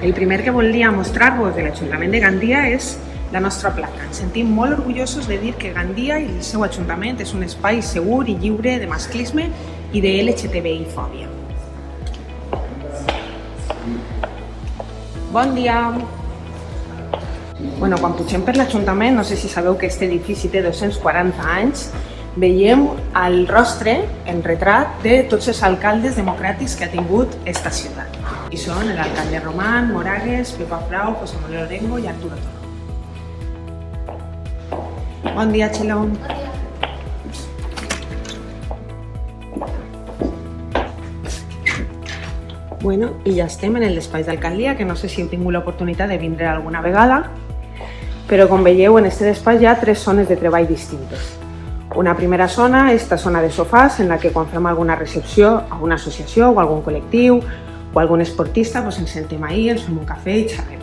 El primer que volia mostrar-vos de l'Ajuntament de Gandia és la nostra placa. Ens sentim molt orgullosos de dir que Gandia i el seu Ajuntament és un espai segur i lliure de masclisme i de LGTBI-fòbia. Bon dia! Quan pugem per l'Ajuntament, no sé si sabeu que aquest edifici té 240 anys, veiem el rostre, en retrat, de tots els alcaldes democràtics que ha tingut esta ciutat. I són l'alcalde Román, Moragues, Pepa Frau, José Manuel Orengo i Arturo Toro. Bon dia, Xilón. I ja estem en el despatx d'alcaldia, que no sé si heu tingut l'oportunitat de vindre alguna vegada, però com veieu, en aquest despatx hi ha 3 zones de treball distintes. Una primera zona, esta zona de sofàs, en la que quan fem alguna recepció a una associació o algun col·lectiu o algun esportista, ens sentem ahí, ens fem un cafè i xerrem.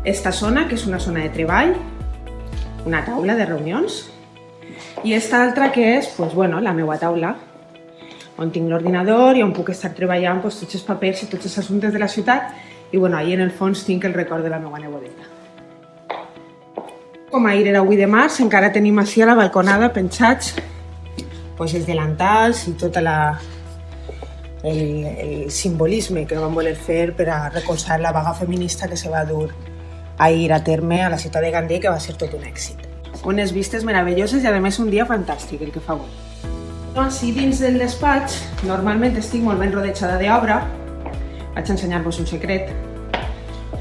Esta zona, que és una zona de treball, una taula de reunions, i esta altra que és la meva taula, on tinc l'ordinador i on puc estar treballant tots els papers i tots els assumptes de la ciutat, i ahí en el fons tinc el record de la meva nebodeta. Com ahir era 8 de març, encara tenim així a la balconada penjats els delantals i tot el simbolisme que vam voler fer per a recolzar la vaga feminista que se va dur ahir a terme a la ciutat de Gandia, que va ser tot un èxit. Unes vistes meravelloses i a més un dia fantàstic el que fa avui. Així dins del despatx, normalment estic molt ben rodejada d'obra. Vaig ensenyar-vos un secret.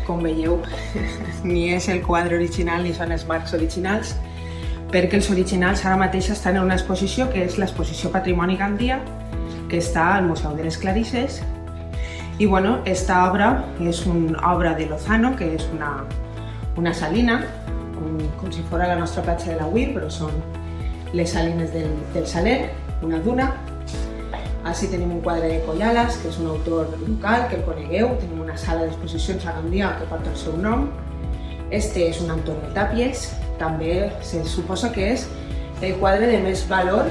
Com veieu, ni és el quadre original ni són els marcs originals, perquè els originals ara mateix estan en una exposició que és l'exposició Patrimoni Gandia, que està al Museu de les Clarisses. I esta obra és una obra de Lozano, que és una salina, com si fos la nostra platja de la Huir, però són les salines del Saler, una duna. Així tenim un quadre de Collalas, que és un autor local, que el conegueu. Tenim una sala d'exposicions a Gandia que porta el seu nom. Este és un Antonio Tàpies, també se suposa que és el quadre de més valor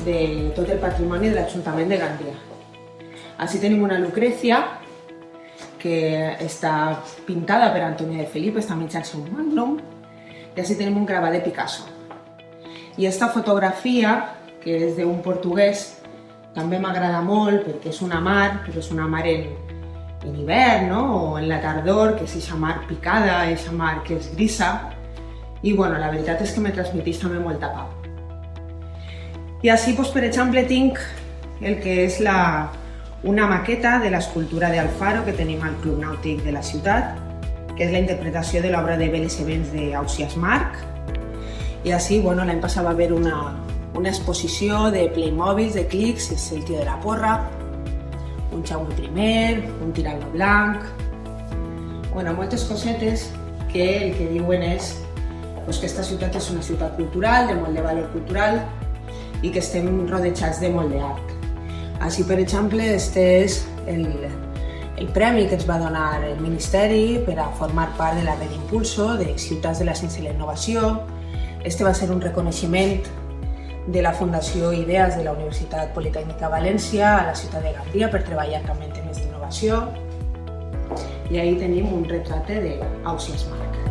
de tot el patrimoni de l'Ajuntament de Gandia. Així tenim una Lucrecia, que està pintada per Antonio de Felipe, està mitjançant un magnum, i així tenim un gravat de Picasso. I esta fotografia, que és d'un portuguès, també m'agrada molt perquè és una mar, però és una mar en hivern o en la tardor, que és aquesta mar picada, aquesta mar que és grisa. I la veritat és que me transmeteix també molta pau. I així, per exemple, tinc el que és una maqueta de l'escultura d'Alfaro que tenim al Club Nàutic de la ciutat, que és la interpretació de l'obra de Vélez Events d'Ausiàs Marc. I així, l'any passat va haver una exposició de Playmobil, de Clics, és el tio de la porra, un Jaume I, un Tirano Blanc... moltes cosetes que el que diuen és que aquesta ciutat és una ciutat cultural, de molt de valor cultural i que estem rodejats de molt d'art. Així, per exemple, este és el premi que ens va donar el Ministeri per a formar part de la red Impulso de Ciutats de la Ciència i la Innovació. Este va ser un reconeixement de la Fundació Idees de la Universitat Politècnica València a la ciutat de Gandia per treballar també en temes d'innovació. I ahí tenim un retracte d'Ausiàs Marc.